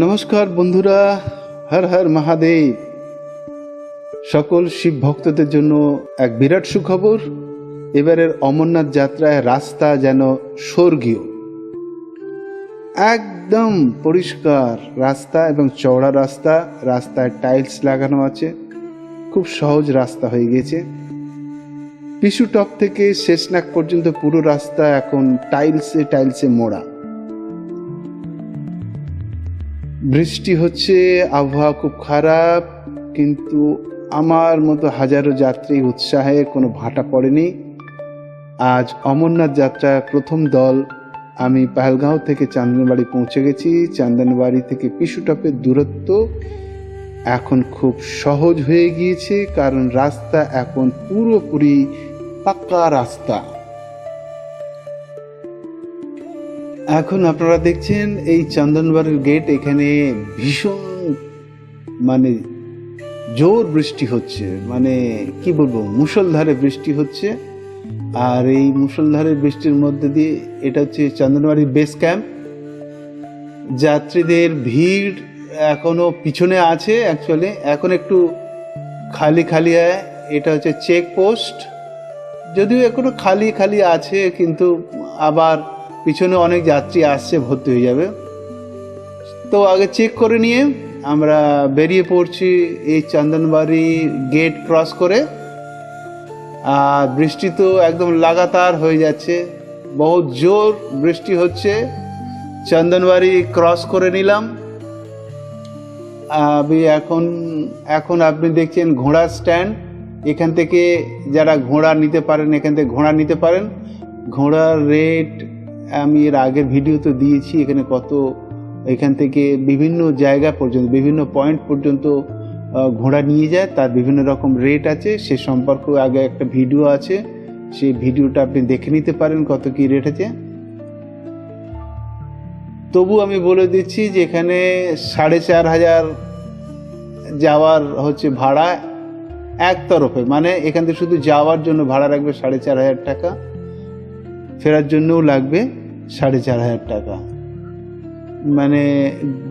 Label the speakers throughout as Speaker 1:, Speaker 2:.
Speaker 1: নমস্কার বন্ধুরা, হর হর মহাদেব। সকল শিব ভক্তদের জন্য এক বিরাট সুখবর। এবারের অমরনাথ যাত্রায় রাস্তা যেন স্বর্গীয়, একদম পরিষ্কার রাস্তা এবং চওড়া রাস্তা। রাস্তায় টাইলস লাগানো আছে, খুব সহজ রাস্তা হয়ে গেছে। পিছু টপ থেকে শেষনাগ পর্যন্ত পুরো রাস্তা এখন টাইলসে মোড়া। বৃষ্টি হচ্ছে, আবহাওয়া খুব খারাপ, কিন্তু আমার মতো হাজারো যাত্রী উৎসাহে কোনো ভাটা পড়েনি। আজ অমরনাথ যাত্রার প্রথম দল। আমি পাহেলগাঁও থেকে চান্দনবাড়ি পৌঁছে গেছি। চান্দনবাড়ি থেকে পিছুটপের দূরত্ব এখন খুব সহজ হয়ে গিয়েছে, কারণ রাস্তা এখন পুরোপুরি পাক্কা রাস্তা। এখন আপনারা দেখছেন এই চন্দনবাড়ির গেট। এখানে ভীষণ জোর বৃষ্টি হচ্ছে, কি বলবো, মুষলধারে বৃষ্টি হচ্ছে। আর এই মুষলধারে বৃষ্টির মধ্যে দিয়ে এটা হচ্ছে চন্দনবাড়ির বেস ক্যাম্প। যাত্রীদের ভিড় এখনো পিছনে আছে, অ্যাকচুয়ালি এখন একটু খালি হয়। এটা হচ্ছে চেক পোস্ট, যদিও এখনো খালি আছে, কিন্তু আবার পিছনে অনেক যাত্রী আসছে, ভর্তি হয়ে যাবে। তো আগে চেক করে নিয়ে আমরা বেরিয়ে পড়ছি এই চন্দনবাড়ি গেট ক্রস করে। আর বৃষ্টি তো একদম লাগাতার হয়ে যাচ্ছে, বহুত জোর বৃষ্টি হচ্ছে। চন্দনবাড়ি ক্রস করে নিলাম। এখন আপনি দেখছেন ঘোড়া স্ট্যান্ড। এখান থেকে যারা ঘোড়া নিতে পারেন, এখান থেকে ঘোড়া নিতে পারেন। ঘোড়ার রেট আমি এর আগের ভিডিওতে দিয়েছি। এখান থেকে বিভিন্ন জায়গা পর্যন্ত, বিভিন্ন পয়েন্ট পর্যন্ত ঘোড়া নিয়ে যায়, তার বিভিন্ন রকম রেট আছে। সে সম্পর্কে আগে একটা ভিডিও আছে, সেই ভিডিওটা আপনি দেখে নিতে পারেন কত কি রেট আছে। তবু আমি বলে দিচ্ছি যে এখানে 4,500 যাওয়ার হচ্ছে ভাড়া এক তরফে, এখান থেকে শুধু যাওয়ার জন্য ভাড়া রাখবে 4,500 টাকা, ফেরার জন্যও লাগবে 4,500 টাকা।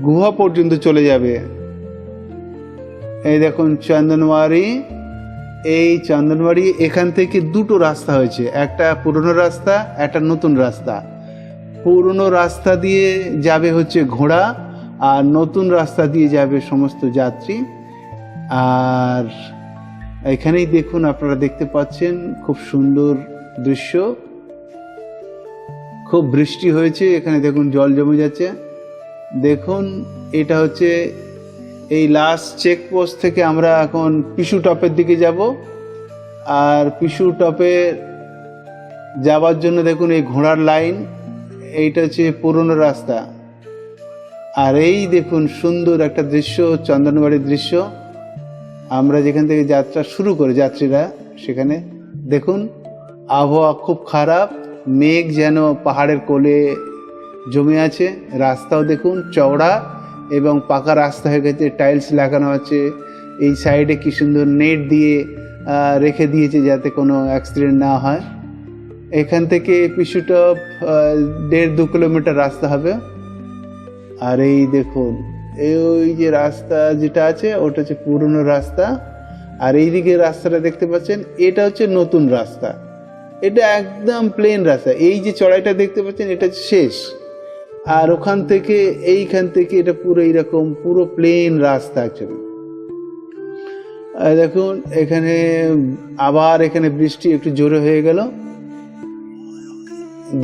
Speaker 1: গুহা পর্যন্ত চলে যাবে। এই দেখুন চন্দনবাড়ি। এই চন্দনবাড়ি এখান থেকে দুটো রাস্তা হয়েছে, একটা পুরনো রাস্তা, একটা নতুন রাস্তা। পুরনো রাস্তা দিয়ে যাবে হচ্ছে ঘোড়া, আর নতুন রাস্তা দিয়ে যাবে সমস্ত যাত্রী। আর এখানেই দেখুন, আপনারা দেখতে পাচ্ছেন খুব সুন্দর দৃশ্য। খুব বৃষ্টি হয়েছে, এখানে দেখুন জল জমে যাচ্ছে। দেখুন, এটা হচ্ছে এই লাস্ট চেকপোস্ট থেকে আমরা এখন পিছু টপের দিকে যাব। আর পিছু টপে যাওয়ার জন্য দেখুন এই ঘোড়ার লাইন। এইটা হচ্ছে পুরনো রাস্তা। আর এই দেখুন সুন্দর একটা দৃশ্য, চন্দনবাড়ির দৃশ্য। আমরা যেখান থেকে যাত্রা শুরু করে যাত্রীরা, সেখানে দেখুন আবহাওয়া খুব খারাপ, মেঘ যেন পাহাড়ের কোলে জমে আছে। রাস্তাও দেখুন চওড়া এবং পাকা রাস্তা হয়ে গেছে, টাইলস লাগানো আছে। এই সাইডে কি সুন্দর নেট দিয়ে রেখে দিয়েছে যাতে কোনো অ্যাক্সিডেন্ট না হয়। এখান থেকে পিছুটপ 1.5-2 কিলোমিটার রাস্তা হবে। আর এই দেখুন ওই যে রাস্তা যেটা আছে, ওটা হচ্ছে পুরনো রাস্তা। আর এইদিকে রাস্তাটা দেখতে পাচ্ছেন, এটা হচ্ছে নতুন রাস্তা। এটা একদম প্লেন রাস্তা। এই যে চড়াইটা দেখতে পাচ্ছেন, এটা শেষ। আর ওখান থেকে এইখান থেকে এটা পুরো এইরকম পুরো প্লেন রাস্তা অ্যাকচুয়ালি। দেখুন এখানে বৃষ্টি একটু জোরে হয়ে গেল।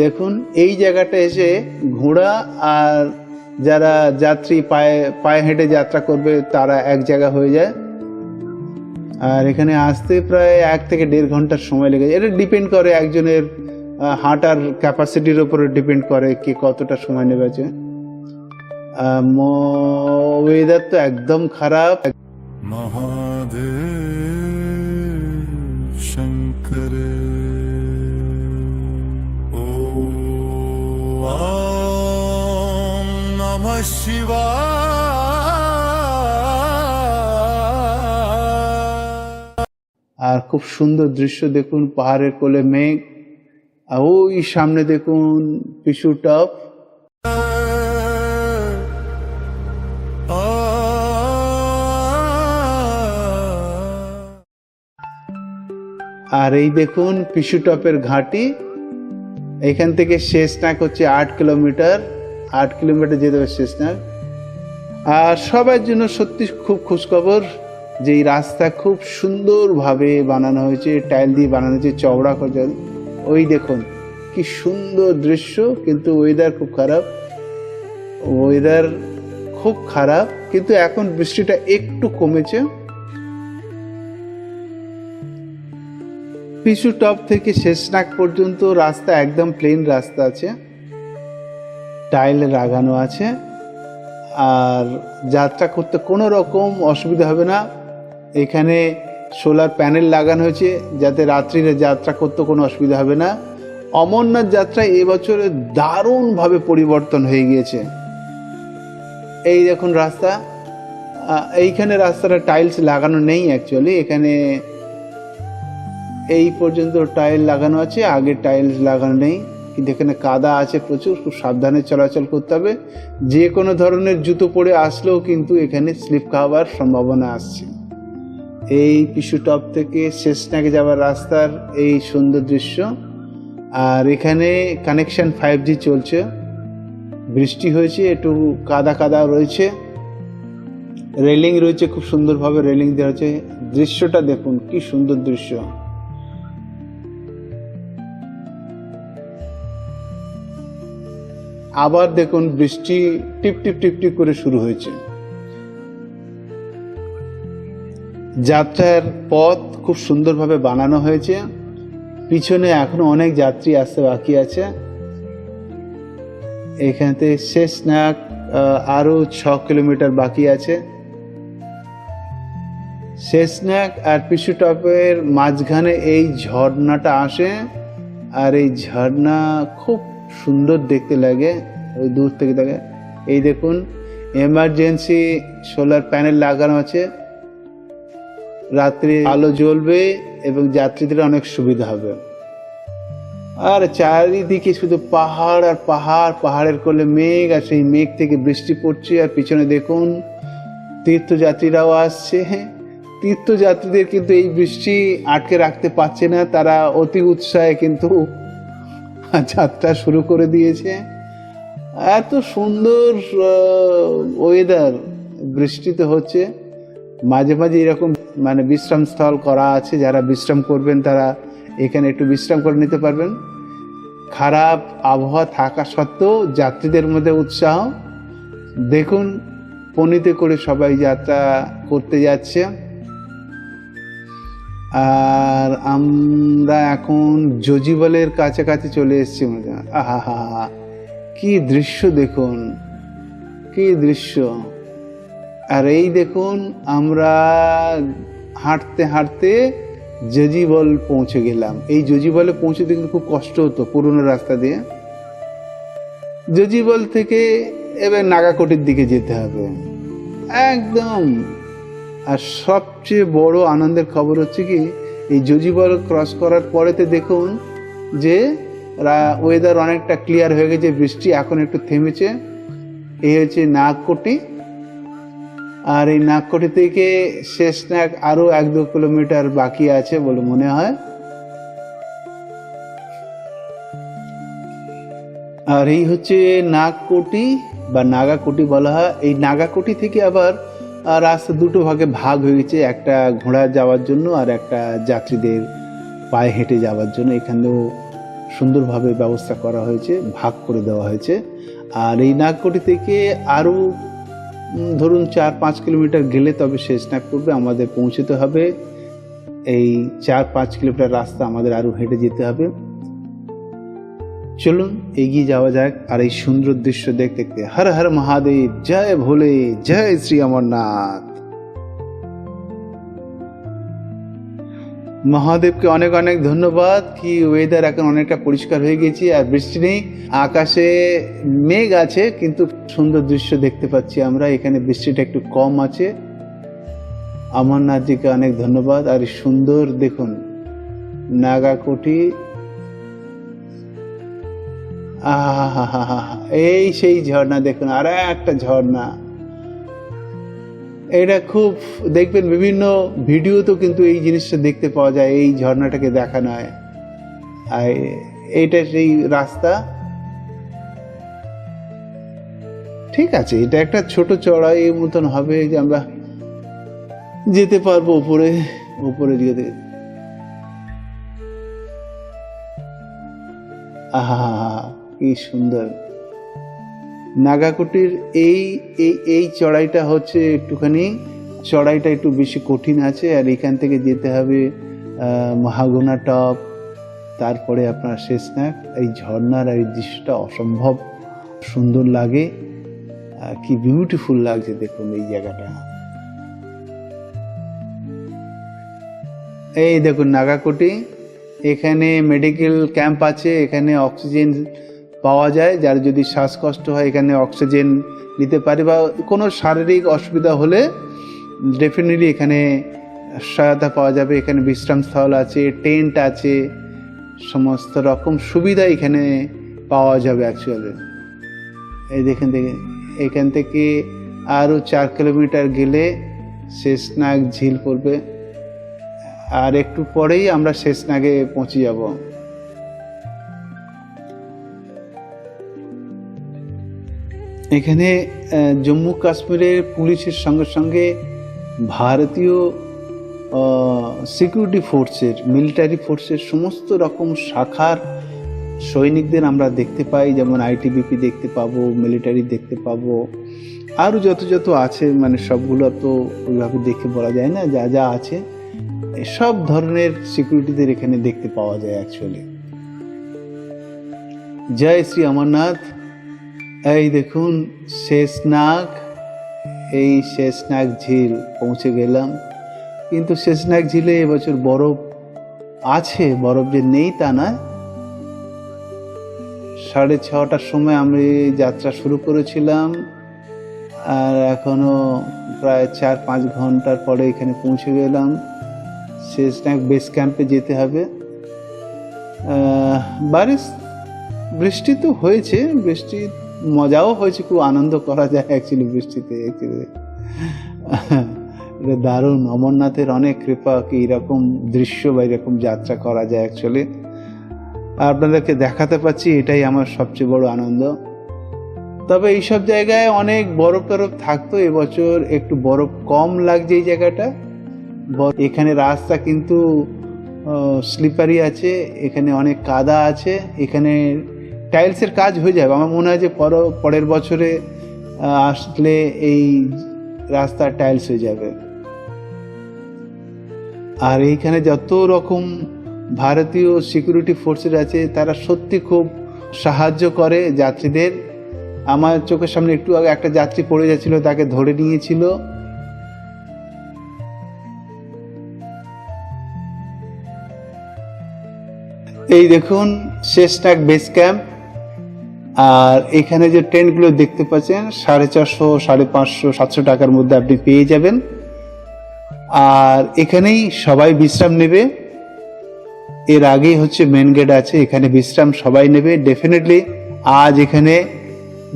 Speaker 1: দেখুন এই জায়গাটা এসে ঘোড়া আর যারা যাত্রী পায়ে হেঁটে যাত্রা করবে, তারা এক জায়গা হয়ে যায়। আর এখানে আসতে প্রায় 1 থেকে 1.5 ঘন্টার সময় লেগে যায়। এটা ডিপেন্ড করে একজনের হাঁটার ক্যাপাসিটির উপরে ডিপেন্ড করে কে কতটা সময় নেবে। ওয়েদার তো একদম খারাপ।
Speaker 2: মহাদেব শঙ্কর ওম নমঃ শিবায়।
Speaker 1: আর খুব সুন্দর দৃশ্য দেখুন, পাহাড়ের কোলে মেঘ, আর ওই সামনে দেখুন পিছু টপ। আর এই দেখুন পিছু টপের ঘাঁটি, এখান থেকে শেষনাগ হচ্ছে 8 কিলোমিটার, 8 কিলোমিটার যেতে হবে শেষনাগ। আর সবার জন্য সত্যি খুব খুশখবর যে এই রাস্তা খুব সুন্দরভাবে বানানো হয়েছে, টাইল দিয়ে বানানো হয়েছে, চওড়া করে। ওই দেখুন কি সুন্দর দৃশ্য, কিন্তু ওয়েদার খুব খারাপ, ওয়েদার খুব খারাপ, কিন্তু এখন বৃষ্টিটা একটু কমেছে। পিছু টপ থেকে শেষনাগ পর্যন্ত রাস্তা একদম প্লেন রাস্তা আছে, টাইল লাগানো আছে, আর যাত্রা করতে কোনো রকম অসুবিধা হবে না। এখানে সোলার প্যানেল লাগানো হয়েছে যাতে রাত্রিরে যাত্রা করতে কোনো অসুবিধা হবে না। অমরনাথ যাত্রা এবছরে দারুণভাবে পরিবর্তন হয়ে গিয়েছে। এই দেখুন রাস্তা, এইখানে রাস্তাটা টাইলস লাগানো নেই অ্যাকচুয়ালি, এখানে এই পর্যন্ত টাইল লাগানো আছে, আগে টাইলস লাগানো নেই, কিন্তু এখানে কাদা আছে প্রচুর, খুব সাবধানে চলাচল করতে হবে। যে কোনো ধরনের জুতো পরে আসলেও কিন্তু এখানে স্লিপ খাওয়ার সম্ভাবনা আসছে। এই পিছু টপ থেকে শেষনাগে যাওয়ার রাস্তার এই সুন্দর দৃশ্য। আর এখানে কানেকশন 5G চলছে, বৃষ্টি হয়েছে, একটু কাদা কাদা রয়েছে, রেলিং রয়েছে, খুব সুন্দরভাবে রেলিং দেওয়া হয়েছে। দৃশ্যটা দেখুন কি সুন্দর দৃশ্য। আবার দেখুন বৃষ্টি টিপ টিপ টিপ টিপ করে শুরু হয়েছে। যাত্রার পথ খুব সুন্দরভাবে বানানো হয়েছে, পিছনে এখনো অনেক যাত্রী আসতে বাকি আছে। এখানে শেষনাগ আরো 6 কিলোমিটার বাকি আছে। শেষনাগ আর পিছু টপের মাঝখানে এই ঝর্ণাটা আসে, আর এই ঝর্ণা খুব সুন্দর দেখতে লাগে ওই দূর থেকে দেখে। এই দেখুন এমার্জেন্সি সোলার প্যানেল লাগানো আছে, রাত্রে আলো জ্বলবে এবং যাত্রীদের অনেক সুবিধা হবে। আর চারিদিকে শুধু পাহাড় আর পাহাড়, পাহাড়ের কোলে মেঘ, আর সেই মেঘ থেকে বৃষ্টি পড়ছে। আর পিছনে দেখুন তীর্থযাত্রীরাও আসছে। তীর্থযাত্রীদের কিন্তু এই বৃষ্টি আটকে রাখতে পারছে না, তারা অতি উৎসাহে কিন্তু যাত্রা শুরু করে দিয়েছে। এত সুন্দর ওয়েদার, বৃষ্টিতে হচ্ছে, মাঝে মাঝে এরকম মানে বিশ্রাম স্থল করা আছে, যারা বিশ্রাম করবেন তারা এখানে একটু বিশ্রাম করে নিতে পারবেন। খারাপ আবহাওয়া থাকা সত্ত্বেও যাত্রীদের মধ্যে উৎসাহ দেখুন, পনিতে করে সবাই যাত্রা করতে যাচ্ছে। আর আমরা এখন জজিবলের কাছাকাছি চলে এসেছি। আহা হা হা, কি দৃশ্য দেখুন, কি দৃশ্য। আর এই দেখুন আমরা হাঁটতে হাঁটতে জজিবল পৌঁছে গেলাম। এই জজিবলে পৌঁছতে কিন্তু খুব কষ্ট হতো পুরনো রাস্তা দিয়ে। জজিবল থেকে এবার নাগাকোটির দিকে যেতে হবে একদম। আর সবচেয়ে বড় আনন্দের খবর হচ্ছে কি, এই জজিবল ক্রস করার পরেতে দেখুন যে ওয়েদার অনেকটা ক্লিয়ার হয়ে গেছে, বৃষ্টি এখন একটু থেমেছে। এই হচ্ছে নাগকোটি, আর এই নাগকোটি থেকে শেষনাগ আরো 1-2 কিলোমিটার বাকি আছে বলে মনে হয়। আর এই হচ্ছে নাগকোটি বা নাগাকোটি বলা হয়। এই নাগাকোটি থেকে আবার রাস্তা দুটো ভাগে ভাগ হয়ে গেছে, একটা ঘোড়া যাওয়ার জন্য আর একটা যাত্রীদের পায়ে হেঁটে যাওয়ার জন্য। এখানেও সুন্দরভাবে ব্যবস্থা করা হয়েছে, ভাগ করে দেওয়া হয়েছে। আর এই নাগকোটি থেকে আরও ধরুন 4-5 কিলোমিটার গেলে তবে শেষনাগ পড়বে, আমাদের পৌঁছতে হবে। এই 4-5 কিলোমিটার রাস্তা আমাদের আরও হেঁটে যেতে হবে। চলুন এগিয়ে যাওয়া যাক আর এই সুন্দর দৃশ্য দেখতে দেখতে। হর হর মহাদেব, জয় ভোলে, জয় শ্রী অমরনাথ। মহাদেবকে অনেক অনেক ধন্যবাদ কি ওয়েদার এখন অনেকটা পরিষ্কার হয়ে গেছে, আর বৃষ্টি নেই, আকাশে মেঘ আছে, কিন্তু সুন্দর দৃশ্য দেখতে পাচ্ছি আমরা। এখানে বৃষ্টিটা একটু কম আছে। অমরনাথজিকে অনেক ধন্যবাদ। আর সুন্দর দেখুন নাগাকোটি, এই সেই ঝর্ণা দেখুন, আর একটা ঝর্ণা। এটা খুব দেখবেন বিভিন্ন ভিডিওতেও কিন্তু এই জিনিসটা দেখতে পাওয়া যায়, এই ঝর্ণাটাকে দেখানো হয়। আর এইটা সেই রাস্তা। ঠিক আছে, এটা একটা ছোট চড়াই মতন হবে যে আমরা যেতে পারবো উপরে উপরে যেতে। আহা, কি সুন্দর। নাগাকুটির এই এই এই চড়াইটা হচ্ছে একটুখানি, চড়াইটা একটু বেশি কঠিন আছে। আর এখান থেকে যেতে হবে মাহাগুনা টপ, তারপরে আপনার শেষনাগ। এই ঝর্ণার এই দৃশ্যটা অসম্ভব সুন্দর লাগে, কি বিউটিফুল লাগছে দেখুন এই জায়গাটা। এই দেখুন নাগাকুটি, এখানে মেডিকেল ক্যাম্প আছে, এখানে অক্সিজেন পাওয়া যায়। যার যদি শ্বাসকষ্ট হয় এখানে অক্সিজেন নিতে পারে, বা কোনো শারীরিক অসুবিধা হলে ডেফিনেটলি এখানে সহায়তা পাওয়া যাবে। এখানে বিশ্রামস্থল আছে, টেন্ট আছে, সমস্ত রকম সুবিধা এখানে পাওয়া যাবে অ্যাকচুয়ালি। এই দেখেন এখান থেকে আরও 4 কিলোমিটার গেলে শেষনাগ ঝিল পড়বে, আর একটু পরেই আমরা শেষনাগে পৌঁছে যাব। এখানে জম্মু কাশ্মীরের পুলিশের সঙ্গে সঙ্গে ভারতীয় সিকিউরিটি ফোর্সের, মিলিটারি ফোর্সের সমস্ত রকম শাখার সৈনিকদের আমরা দেখতে পাই। যেমন আইটিবিপি দেখতে পাবো, মিলিটারি দেখতে পাবো, আরও যত যত আছে, মানে সবগুলো তো ওইভাবে দেখে বলা যায় না, যা যা আছে সব ধরনের সিকিউরিটিদের এখানে দেখতে পাওয়া যায় অ্যাকচুয়ালি। জয় শ্রী অমরনাথ। এই দেখুন শেষনাগ, এই শেষনাগ ঝিল পৌঁছে গেলাম। কিন্তু শেষনাগ ঝিলে এবছর বরফ আছে, বরফ যে নেই তা না। 6:30টার সময় আমরা যাত্রা শুরু করেছিলাম, আর এখনো প্রায় 4-5 ঘন্টার পরে এখানে পৌঁছে গেলাম। শেষনাগ বেস ক্যাম্পে যেতে হবে। বৃষ্টি তো হয়েছে, বৃষ্টি মজাও হয়েছে, খুব আনন্দ করা যায় অ্যাকচুয়ালি বৃষ্টিতে। এটা দারুণ, অমরনাথের অনেক কৃপা কি এরকম দৃশ্য বা এরকম যাত্রা করা যায় অ্যাকচুয়ালি। আপনাদেরকে দেখাতে পাচ্ছি, এটাই আমার সবচেয়ে বড় আনন্দ। তবে এইসব জায়গায় অনেক বরফ টরফ থাকতো, এবছর একটু বরফ কম লাগছে এই জায়গাটা। এখানে রাস্তা কিন্তু স্লিপারি আছে, এখানে অনেক কাদা আছে, এখানে টাইলসের কাজ হয়ে যাবে। আমার মনে হয় যে পরের বছরে আসলে এই রাস্তা টাইলস হয়ে যাবে। আর এইখানে যত রকম ভারতীয় সিকিউরিটি ফোর্সেস আছে তারা সত্যি খুব সাহায্য করে যাত্রীদের। আমার চোখের সামনে একটু আগে একটা যাত্রী পড়ে যাচ্ছিল, তাকে ধরে নিয়েছিল। এই দেখুন শেষনাগ বেস ক্যাম্প। আর এখানে যে টেন্টগুলো দেখতে পাচ্ছেন 450, 550, 700 টাকার মধ্যে আপনি পেয়ে যাবেন। আর এখানেই সবাই বিশ্রাম নেবে। এর আগেই হচ্ছে মেন গেট আছে, এখানে বিশ্রাম সবাই নেবে ডেফিনেটলি। আজ এখানে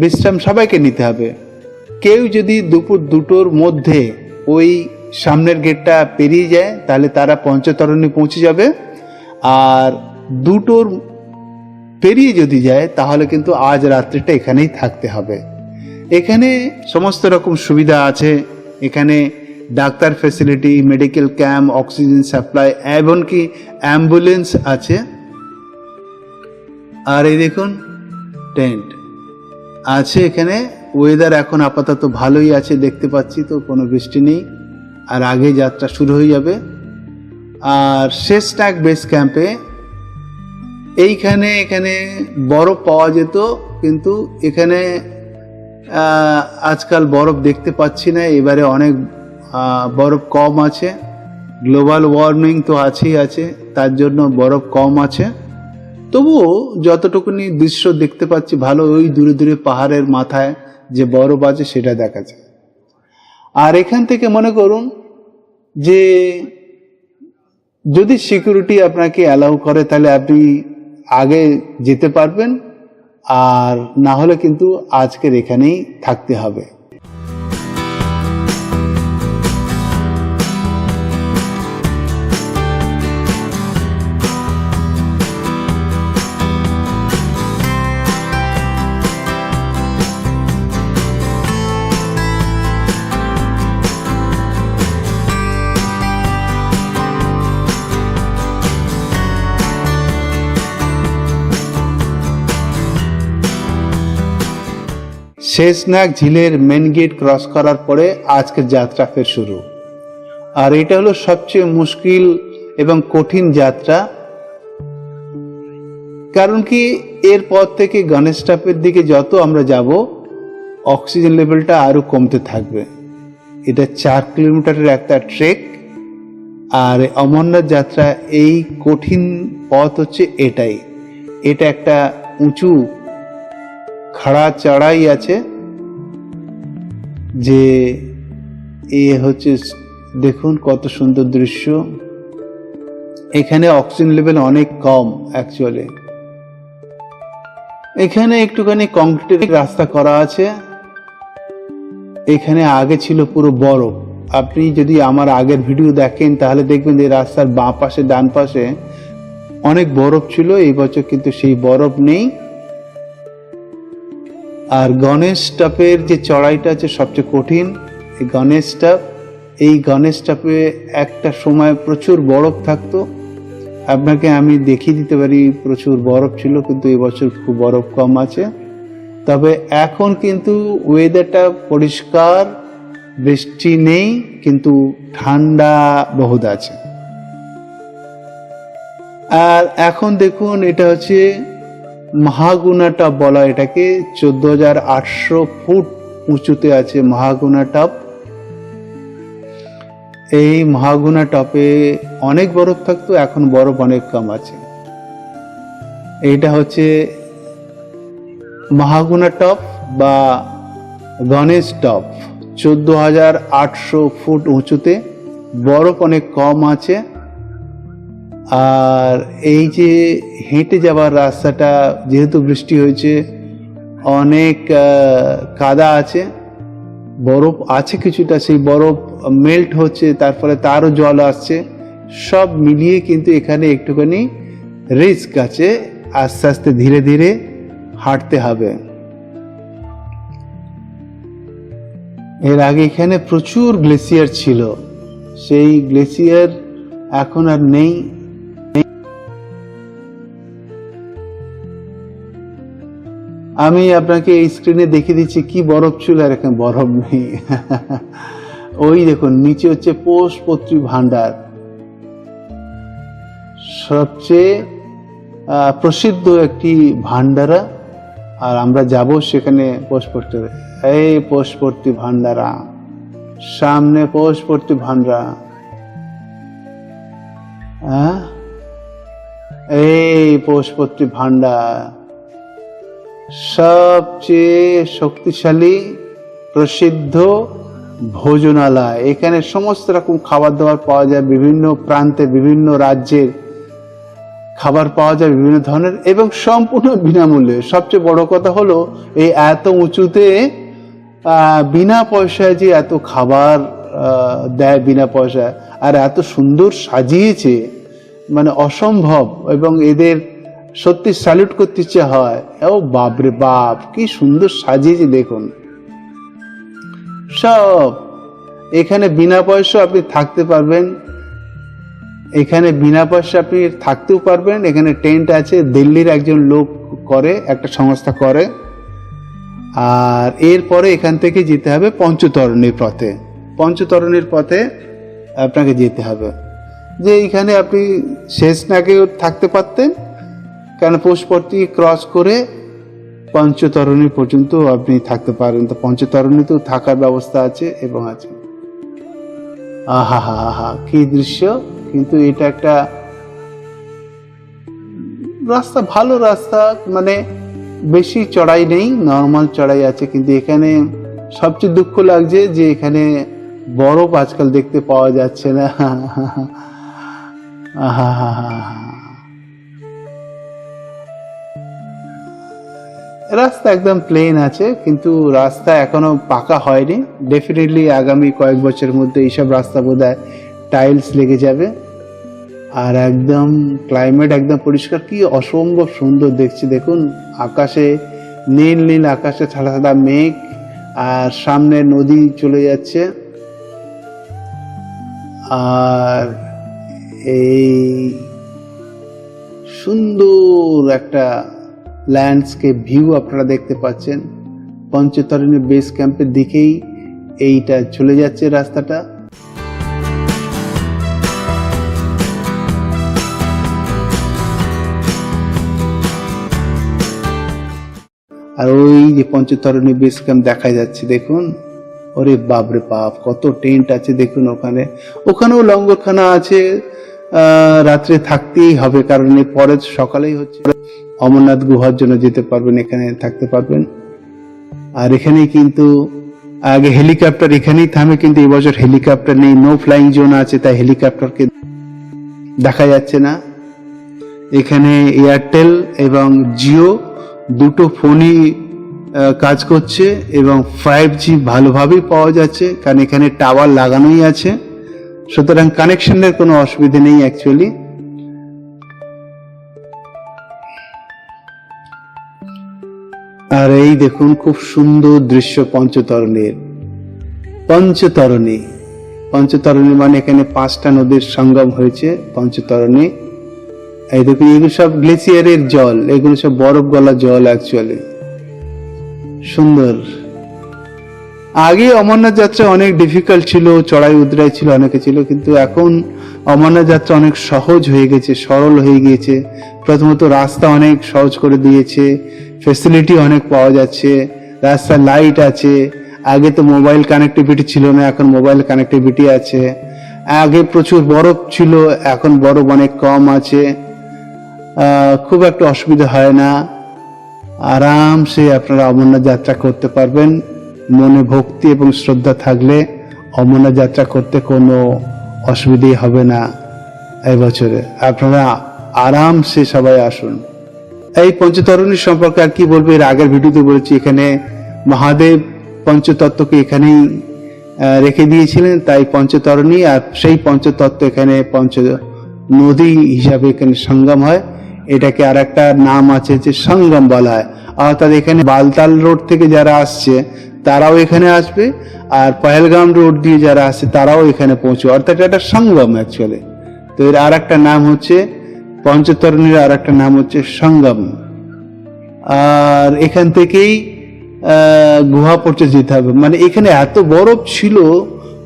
Speaker 1: বিশ্রাম সবাইকে নিতে হবে। কেউ যদি দুপুর 2টোর মধ্যে ওই সামনের গেটটা পেরিয়ে যায় তাহলে তারা পঞ্চতরণী পৌঁছে যাবে। আর 2টোর পেরিয়ে যদি যায় তাহলে কিন্তু আজ রাত্রিটা এখানেই থাকতে হবে। এখানে সমস্ত রকম সুবিধা আছে, এখানে doctor facility, medical camp, oxygen supply, এমনকি অ্যাম্বুলেন্স আছে। আর এই দেখুন টেন্ট আছে এখানে। ওয়েদার এখন আপাতত ভালোই আছে, দেখতে পাচ্ছি তো কোনো বৃষ্টি নেই। আর আগে যাত্রা শুরু হয়ে যাবে। আর শেষনাগ বেস ক্যাম্পে এখানে বরফ পাওয়া যেত, কিন্তু এখানে আজকাল বরফ দেখতে পাচ্ছি না। এবারে অনেক বরফ কম আছে। গ্লোবাল ওয়ার্মিং তো আছেই আছে, তার জন্য বরফ কম আছে। তবুও যতটুকুনি দৃশ্য দেখতে পাচ্ছি ভালো, ওই দূরে দূরে পাহাড়ের মাথায় যে বরফ আছে সেটা দেখা যায়। আর এখান থেকে মনে করুন যে যদি সিকিউরিটি আপনাকে অ্যালাউ করে তাহলে আপনি আগে যেতে পারবেন, আর না হলে কিন্তু আজকের এখানেই থাকতে হবে। শেষনাগ ঝিলের মেন গেট ক্রস করার পরে আজকের যাত্রা ফের শুরু। আর এটা হলো সবচেয়ে মুশকিল এবং কঠিন যাত্রা, কারণ কি এরপর থেকে গণেশ টপের দিকে যত আমরা যাব অক্সিজেন লেভেলটা আরো কমতে থাকবে। এটা 4 কিলোমিটারের একটা ট্রেক। আর অমরনাথ যাত্রা এই কঠিন পথ হচ্ছে এটাই। এটা একটা উঁচু খাড়া চড়াই আছে, যে এ হচ্ছে দেখুন কত সুন্দর দৃশ্য। এখানে অক্সিজেন লেভেল অনেক কম অ্যাকচুয়ালি। এখানে একটুখানি কংক্রিটের রাস্তা করা আছে। এখানে আগে ছিল পুরো বরফ। আপনি যদি আমার আগের ভিডিও দেখেন তাহলে দেখবেন যে রাস্তার বাঁ পাশে ডান পাশে অনেক বরফ ছিল। এই বছর কিন্তু সেই বরফ নেই। আর গণেশ টপের যে চড়াইটা আছে সবচেয়ে কঠিন এই গণেশ টপ। এই গণেশ টপে একটা সময় প্রচুর বরফ থাকতো। আপনাকে আমি দেখিয়ে দিতে পারি, প্রচুর বরফ ছিল, কিন্তু এবছর খুব বরফ কম আছে। তবে এখন কিন্তু ওয়েদারটা পরিষ্কার, বৃষ্টি নেই, কিন্তু ঠান্ডা বহুত আছে। আর এখন দেখুন এটা হচ্ছে মহাগুনা টপ বলা এটাকে। 14,800 ফুট উঁচুতে আছে মহাগুনা টপ। এই মহাগুনা টপে অনেক বরফ থাকতো, এখন বরফ অনেক কম আছে। এইটা হচ্ছে মহাগুনা টপ বা গণেশ টপ। 14,800 ফুট উঁচুতে, বরফ অনেক কম আছে। আর এই যে হেঁটে যাওয়ার রাস্তাটা, যেহেতু বৃষ্টি হয়েছে অনেক কাদা আছে, বরফ আছে কিছুটা, সেই বরফ মেল্ট হচ্ছে, তারপরে তারও জল আসছে। সব মিলিয়ে কিন্তু এখানে একটুখানি রিস্ক আছে। আস্তে আস্তে ধীরে ধীরে হাঁটতে হবে। এর আগে এখানে প্রচুর গ্লেসিয়ার ছিল, সেই গ্লেসিয়ার এখন আর নেই। আমি আপনাকে এই স্ক্রিনে দেখিয়ে দিচ্ছি কি বরফ ছিল, আর এখানে বরফ নেই। ওই দেখুন নিচে হচ্ছে পোষপত্রী ভান্ডার, সবচেয়ে প্রসিদ্ধ একটি ভান্ডারা। আর আমরা যাব সেখানে পোষপত্রী। এই পোষপত্রী ভান্ডারা, সামনে পোষপত্রী ভান্ডারা। এই পোষপত্রী ভান্ডার সবচেয়ে শক্তিশালী প্রসিদ্ধ ভোজনালয়। এখানে সমস্ত রকম খাবার দাবার পাওয়া যায়, বিভিন্ন প্রান্তে বিভিন্ন রাজ্যের খাবার পাওয়া যায় বিভিন্ন ধরনের, এবং সম্পূর্ণ বিনামূল্যে। সবচেয়ে বড় কথা হলো এই এত উঁচুতে বিনা পয়সায় যে এত খাবার দেয় বিনা পয়সায়, আর এত সুন্দর সাজিয়েছে, মানে অসম্ভব। এবং এদের সত্যি স্যালুট করতে ইচ্ছে হয়। ও বাপরে বাপ, কি সুন্দর সাজিয়েছে দেখুন। সব এখানে বিনা পয়সা আপনি থাকতে পারবেন, এখানে বিনা পয়সা আপনি থাকতেও পারবেন। এখানে টেন্ট আছে, দিল্লির একজন লোক করে, একটা সংস্থা করে। আর এরপরে এখান থেকে যেতে হবে পঞ্চতরণীর পথে। পঞ্চতরণীর পথে আপনাকে যেতে হবে। যে এখানে আপনি শেষনাগেও থাকতে পারতেন, কারণ পোষপত্রী ক্রস করে পঞ্চতরণী পর্যন্ত আপনি থাকতে পারেন। তো পঞ্চতরণীতেও থাকার ব্যবস্থা আছে এবং আছে। আহা হা হা, কি দৃশ্য! কিন্তু এটা একটা রাস্তা, ভালো রাস্তা, মানে বেশি চড়াই নেই, নর্মাল চড়াই আছে। কিন্তু এখানে সবচেয়ে দুঃখ লাগছে যে এখানে বরফ আজকাল দেখতে পাওয়া যাচ্ছে না। আহা হা হা। রাস্তা একদম প্লেন আছে, কিন্তু রাস্তা এখনো পাকা হয়নি। ডেফিনেটলি আগামী কয়েক বছরের মধ্যে এইসব রাস্তা বোধহয় টাইলস লেগে যাবে। আর একদম ক্লাইমেট একদম পরিষ্কার, কি অসম্ভব সুন্দর দেখছি। দেখুন আকাশে নীল নীল আকাশে সাদা সাদা মেঘ, আর সামনে নদী চলে যাচ্ছে। আর এই সুন্দর একটা ল্যান্ডস্কেপ ভিউ আপনারা দেখতে পাচ্ছেন। পঞ্চতরণী বেস ক্যাম্পের দিকেই এইটা চলে যাচ্ছে রাস্তাটা। আর ওই যে পঞ্চতরণী বেস ক্যাম্প দেখা যাচ্ছে দেখুন, ওরে বাপরে বাপ কত টেন্ট আছে দেখুন। ওখানেও লঙ্গরখানা আছে, রাত্রে থাকতেই হবে কারণ পরে সকালেই হচ্ছে। অমরনাথ গুহার জন্য যেতে পারবেন, এখানে থাকতে পারবেন। আর এখানেই কিন্তু আগে হেলিকপ্টার এখানেই থামে, কিন্তু এবছর হেলিকপ্টার নেই, নো ফ্লাইং জোন আছে, তাই হেলিকপ্টারকে দেখা যাচ্ছে না। এখানে এয়ারটেল এবং জিও দুটো ফোনই কাজ করছে এবং 5G ভালোভাবেই পাওয়া যাচ্ছে, কারণ এখানে টাওয়ার লাগানোই আছে, সুতরাং কানেকশনের কোনো অসুবিধা নেই অ্যাকচুয়ালি। আর এই দেখুন খুব সুন্দর দৃশ্য পঞ্চতরণীর। পঞ্চতরণী মানে এখানে 5টা নদীর সঙ্গম হয়েছে পঞ্চতরণী। এই দেখুন এগুলো সব গ্লেসিয়ারের জল, এগুলো সব বরফ গলা জল অ্যাকচুয়ালি, সুন্দর। আগে অমরনাথ যাত্রা অনেক ডিফিকাল্ট ছিল, চড়াই উতরাই ছিল, অনেকে ছিল, কিন্তু এখন অমরনাথ যাত্রা অনেক সহজ হয়ে গেছে, সরল হয়ে গিয়েছে। প্রথমত রাস্তা অনেক সহজ করে দিয়েছে, ফেসিলিটি অনেক পাওয়া যাচ্ছে, রাস্তার লাইট আছে। আগে তো মোবাইল কানেক্টিভিটি ছিল না, এখন মোবাইল কানেক্টিভিটি আছে। আগে প্রচুর বরফ ছিল, এখন বরফ অনেক কম আছে, খুব একটা অসুবিধা হয় না। আরামসে আপনারা অমরনাথ যাত্রা করতে পারবেন। মনে ভক্তি এবং শ্রদ্ধা থাকলে অমরনাথ যাত্রা করতে কোনো অসুবিধাই হবে না। এই বছরে আপনারা আরামসে সবাই আসুন। এই পঞ্চতরণী সম্পর্কে আর কি বলবো, এর আগের ভিডিওতে বলেছি, এখানে মহাদেব পঞ্চতত্ত্বকে এখানেই রেখে দিয়েছিলেন, তাই পঞ্চতরণী। আর সেই পঞ্চতত্ত্ব এখানে পঞ্চ নদী হিসাবে এখানে সঙ্গম হয়। এটাকে আর একটা নাম আছে যে সঙ্গম বলা হয়। অর্থাৎ এখানে বালতাল রোড থেকে যারা আসছে তারাও এখানে আসবে, আর পহেলগাম রোড দিয়ে যারা আসছে তারাও এখানে পৌঁছবে, অর্থাৎ এটা সঙ্গম অ্যাকচুয়ালি। তো এর আর একটা নাম হচ্ছে পঞ্চতরণীর, আর একটা নাম হচ্ছে সঙ্গম। আর এখান থেকেই গুহা পড়তে যেতে হবে। মানে এখানে এত বরফ ছিল,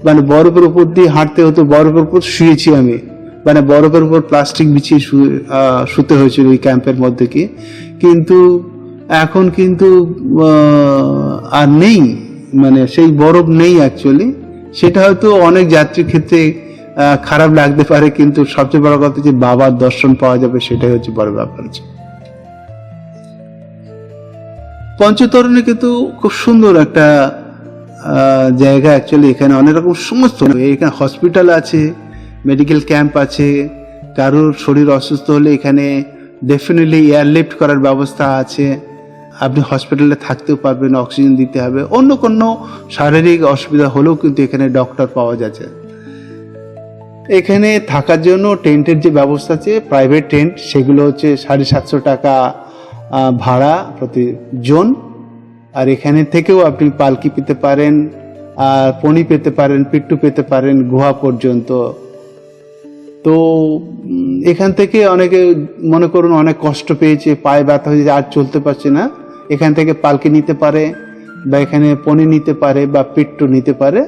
Speaker 1: মানে বরফের উপর দিয়ে হাঁটতে হতো, বরফের উপর শুয়েছি আমি, মানে বরফের উপর প্লাস্টিক বিছিয়ে শুতে হয়েছিল ওই ক্যাম্পের মধ্যে কি। কিন্তু এখন কিন্তু আর নেই, মানে সেই বরফ নেই অ্যাকচুয়ালি। সেটা হয়তো অনেক যাত্রীর ক্ষেত্রে খারাপ লাগতে পারে, কিন্তু সবচেয়ে বড় কথা যে বাবার দর্শন পাওয়া যাবে, সেটাই হচ্ছে বড় ব্যাপার। পঞ্চতরণী কিন্তু খুব সুন্দর একটা জায়গা অ্যাকচুয়ালি। এখানে অনেক রকম সমস্ত, এখানে হসপিটাল আছে, মেডিকেল ক্যাম্প আছে। কারোর শরীর অসুস্থ হলে এখানে ডেফিনেটলি এয়ারলিফট করার ব্যবস্থা আছে, আপনি হসপিটালে থাকতেও পারবেন, অক্সিজেন দিতে হবে। অন্য কোনো শারীরিক অসুবিধা হলেও কিন্তু এখানে ডক্টর পাওয়া যাচ্ছে। এখানে থাকার জন্য টেন্টের যে ব্যবস্থা আছে, প্রাইভেট টেন্ট, সেগুলো হচ্ছে 750 টাকা ভাড়া প্রতি জন। আর এখানে থেকেও আপনি পালকি পেতে পারেন, আর পনি পেতে পারেন, পিট্টু পেতে পারেন গুহা পর্যন্ত। তো এখান থেকে অনেকে মনে করুন অনেক কষ্ট পেয়েছে, পায়ে ব্যথা হয়েছে, আর চলতে পারছে না, এখান থেকে পালকি নিতে পারে, বা এখানে পনি নিতে পারে, বা পিট্টু নিতে পারে,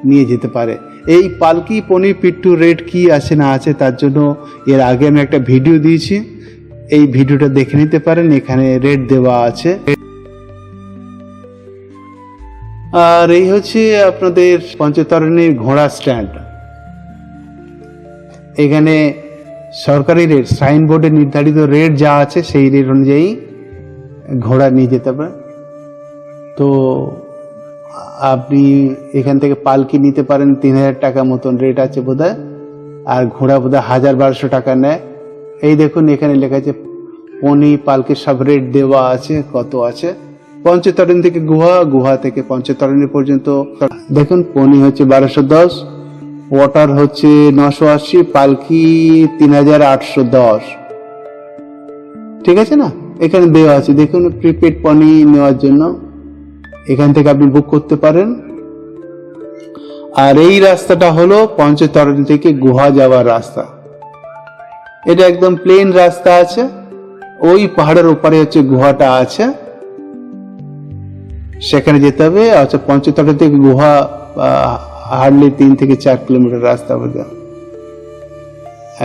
Speaker 1: নিয়ে যেতে পারে। এই পালকি, পনি, পিট্টু রেট কি আছে না আছে তার জন্য এর আগে আমি একটা ভিডিও দিয়েছি, এই ভিডিওটা দেখে নিতে পারেন, এখানে রেট দেওয়া আছে। আর এই হচ্ছে আপনাদের পঞ্চতরণীর ঘোড়া স্ট্যান্ড। এখানে সরকারি রেট, সাইনবোর্ডে নির্ধারিত রেট যা আছে সেই রেট অনুযায়ী ঘোড়া নিয়ে যেতে পারেন। তো আপনি এখান থেকে পালকি নিতে পারেন, 3000 টাকা মতন রেট আছে বোধহয়, আর ঘোড়া বোধহয় 1000-1200 টাকা নেয়। এই দেখুন এখানে লেখা আছে পনি, পালকির সব রেট দেওয়া আছে, কত আছে। পঞ্চতরণী থেকে গুহা, গুহা থেকে পঞ্চতরণী পর্যন্ত দেখুন, পনি হচ্ছে 1210, ওয়াটার হচ্ছে 980, পালকি 3810। ঠিক আছে না, এখানে দেওয়া আছে দেখুন, প্রিপেড পনি নেওয়ার জন্য এখান থেকে আপনি বুক করতে পারেন। আর এই রাস্তাটা হলো পঞ্চতরণী থেকে গুহা যাওয়ার রাস্তা। এটা একদম প্লেন রাস্তা আছে, ওই পাহাড়ের উপরে হচ্ছে গুহাটা আছে। সেখানে যেতে হবে। আচ্ছা, পঞ্চতটা থেকে গুহা হার্ডলি 3 থেকে 4 কিলোমিটার রাস্তা হবে।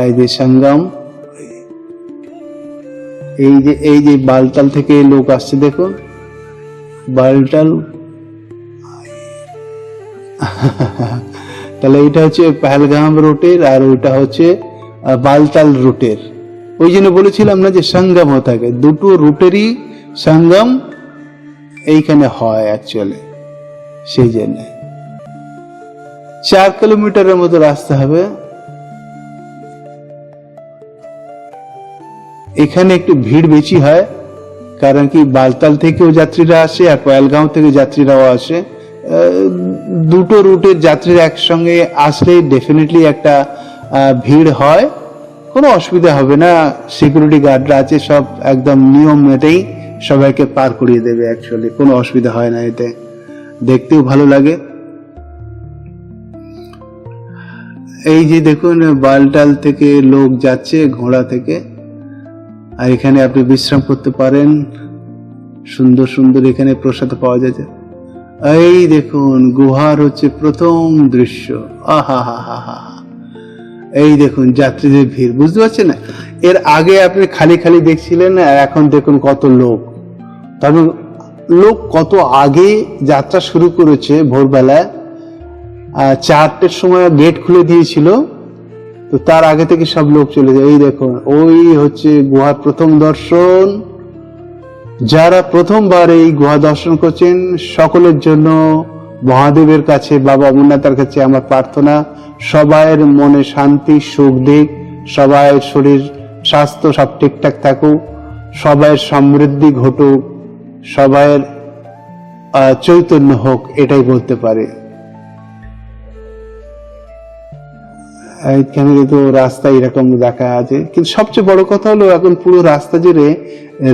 Speaker 1: এই যে সঙ্গম, এই যে বালতাল থেকে লোক আসছে, দেখুন বালতাল। তাহলে এটা হচ্ছে পহেলগাম রুটের, আর ওইটা হচ্ছে বালতাল রুটের। ওই জন্য বলেছিলাম না যে সঙ্গম হয়ে থাকে, দুটো রুটেরই সঙ্গম এইখানে হয় অ্যাকচুয়ালি। সেই জন্য 4 কিলোমিটারের মতো রাস্তা হবে। এখানে একটু ভিড় বেশি হয়, কারণ কি বালতাল থেকেও যাত্রীরা আসে আর পহেলগাঁও থেকে যাত্রীরাও আসে। দুটো রুটের যাত্রীরা একসঙ্গে আসলে ডেফিনেটলি একটা ভিড় হয়। কোনো অসুবিধা হবে না, সিকিউরিটি গার্ডরা আছে, সব একদম নিয়ম মেনেই সবাইকে পার করিয়ে দেবে। অ্যাকচুয়ালি কোনো অসুবিধা হয় না, এতে দেখতেও ভালো লাগে। এই যে দেখুন বালতাল থেকে লোক যাচ্ছে ঘোড়া থেকে, আর এখানে আপনি বিশ্রাম করতে পারেন। সুন্দর সুন্দর এখানে প্রসাদ পাওয়া যাচ্ছে। এই দেখুন গুহার হচ্ছে প্রথম দৃশ্য। আহা হা হা হা। এই দেখুন যাত্রীদের ভিড়, বুঝতে পারছেন না? এর আগে আপনি খালি খালি দেখছিলেন, আর এখন দেখুন কত লোক। তবে লোক কত আগে যাত্রা শুরু করেছে, ভোরবেলায় 4টের সময় গেট খুলে দিয়েছিল, তো তার আগে থেকে সব লোক চলে যায়। এই দেখুন ওই হচ্ছে গুহার প্রথম দর্শন। যারা প্রথমবার এই গুহা দর্শন করছেন সকলের জন্য মহাদেবের কাছে, বাবা অমরনাথের কাছে আমার প্রার্থনা, সবাইয়ের মনে শান্তি সুখ দিক, সবাইয়ের শরীর স্বাস্থ্য সব ঠিকঠাক থাকুক, সবাইয়ের সমৃদ্ধি ঘটুক, সবাইয়ের চৈতন্য হোক, এটাই বলতে পারে। এখানে তো রাস্তা এরকম দেখা আছে, কিন্তু সবচেয়ে বড় কথা হলো এখন পুরো রাস্তা জুড়ে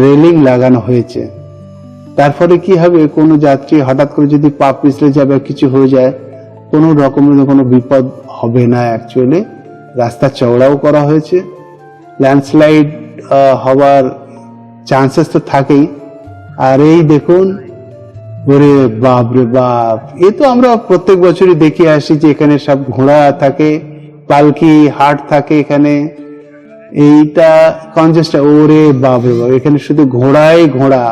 Speaker 1: রেলিং লাগানো হয়েছে। তারপরে কি হবে, কোনো যাত্রী হঠাৎ করে যদি পা পিছলে যাবে, কিছু হয়ে যায়, কোনো রকমের কোনো বিপদ হবে না। অ্যাকচুয়ালি রাস্তা চওড়াও করা হয়েছে, ল্যান্ডস্লাইড হওয়ার চান্সেস তো থাকেই। আর এই দেখুন, ওরে বাপ রে বাপ, এ তো আমরা প্রত্যেক বছরই দেখে আসি যে এখানে সব ঘোড়া থাকে, পালকি হাট থাকে এখানে। এইটা কনজেস্ট, ওরে বাপ রে বাপ, এখানে শুধু ঘোড়াই ঘোড়া,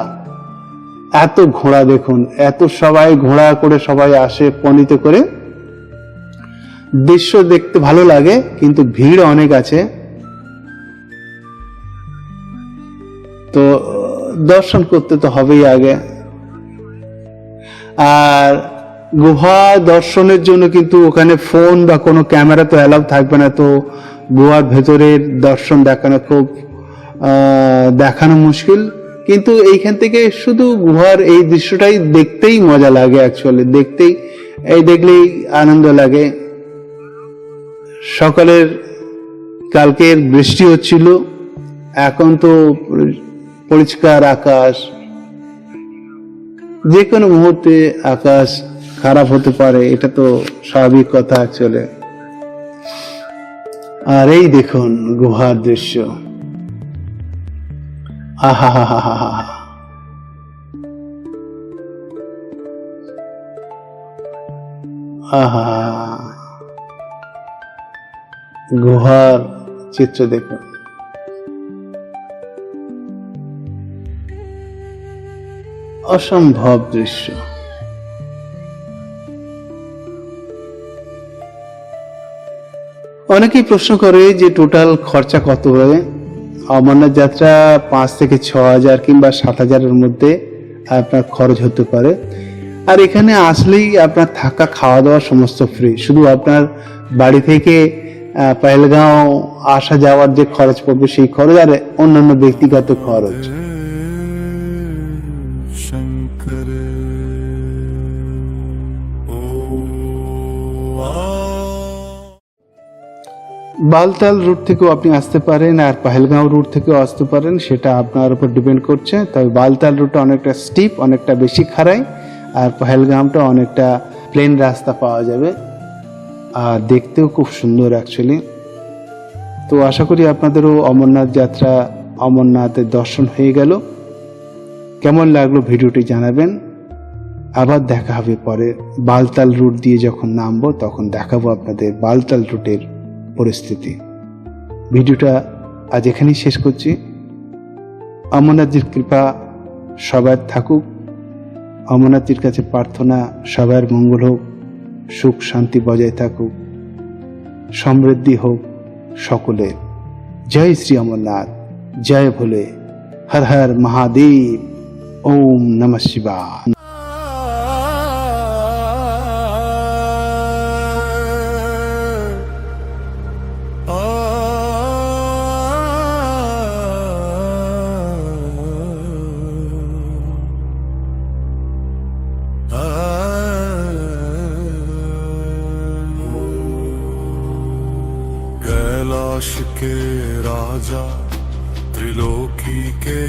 Speaker 1: এত ঘোড়া দেখুন, এত সবাই ঘোড়া করে সবাই আসে পনিতে করে। দৃশ্য দেখতে ভালো লাগে, কিন্তু ভিড় অনেক আছে। তো দর্শন করতে তো হবেই আগে। আর গুহা দর্শনের জন্য কিন্তু ওখানে ফোন বা কোনো ক্যামেরা তো অ্যালাউ থাকবে না, তো গুহার ভেতরের দর্শন দেখানো মুশকিল। কিন্তু এইখান থেকে শুধু গুহার এই দৃশ্যটাই দেখতেই মজা লাগে। অ্যাকচুয়ালি দেখলেই আনন্দ লাগে। সকালের কালকের বৃষ্টি হচ্ছিল, এখন তো পরিষ্কার আকাশ। যে কোনো মুহূর্তে আকাশ খারাপ হতে পারে, এটা তো স্বাভাবিক কথা অ্যাকচুয়ালি। আর এই দেখুন গুহার দৃশ্য, আহা হা হা হা হা। আহা, গুহার চিত্র দেখুন, অসম্ভব দৃশ্য। অনেকেই প্রশ্ন করে যে টোটাল খরচা কত হবে। অমরনাথ যাত্রা 5 থেকে 6 হাজার কিংবা 7 হাজারের মধ্যে আপনার খরচ হতে পারে। আর এখানে আসলেই আপনার থাকা খাওয়া দাওয়া সমস্ত ফ্রি, শুধু আপনার বাড়ি থেকে পহেলগাঁও আসা যাওয়ার যে খরচ পড়বে সেই খরচ, আর অন্যান্য ব্যক্তিগত খরচ।
Speaker 2: शंकर
Speaker 1: বালতাল রুট থেকেও আপনি আসতে পারেন, আর পহেলগাঁও রুট থেকেও আসতে পারেন, সেটা আপনার উপর ডিপেন্ড করছে। তবে বালতাল রুটটা অনেকটা স্টিপ, অনেকটা বেশি খাড়াই, আর পহেলগাঁওটা অনেকটা প্লেন রাস্তা পাওয়া যাবে, আর দেখতেও খুব সুন্দর অ্যাকচুয়ালি। তো আশা করি আপনাদেরও অমরনাথ যাত্রা, অমরনাথের দর্শন হয়ে গেল। কেমন লাগলো ভিডিওটি জানাবেন। আবার দেখা হবে পরে বালতাল রুট দিয়ে যখন নামবো তখন দেখাবো আপনাদের বালতাল রুটের পরিস্থিতি। ভিডিওটা আজ এখানেই শেষ করছি। অমরনাথজির কৃপা সবার থাকুক। অমরনাথজির কাছে প্রার্থনা সবার মঙ্গল হোক, সুখ শান্তি বজায় থাকুক, সমৃদ্ধি হোক সকলের। জয় শ্রী অমরনাথ, জয় ভোলে, হর হর মহাদেব, ওম নমঃ শিবায়।
Speaker 2: कैलाश के राजा त्रिलोकी के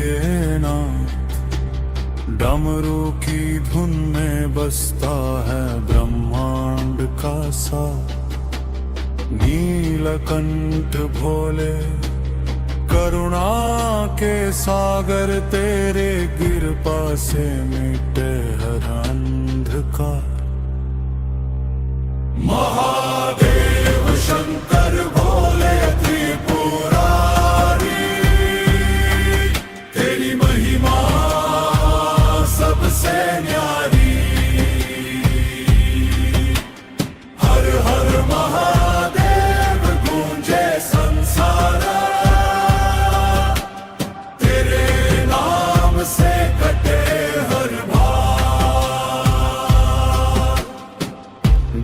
Speaker 2: नाथ, डमरू की धुन में बसता है ब्रह्मांड का साथ। नीलकंठ भोले करुणा के सागर, तेरे कृपा से मिटे हर अंधकार। महादेव शंकर भोले त्रिपुरारी, तेरी महिमा सबसे न्यारी। हर हर महादेव गूंजे संसारा, तेरे नाम से कटे हर भार।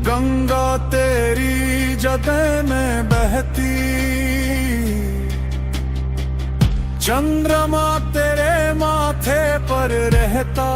Speaker 2: गंगा तेरी जदे में बहती, चंद्रमा तेरे माथे पर रहता।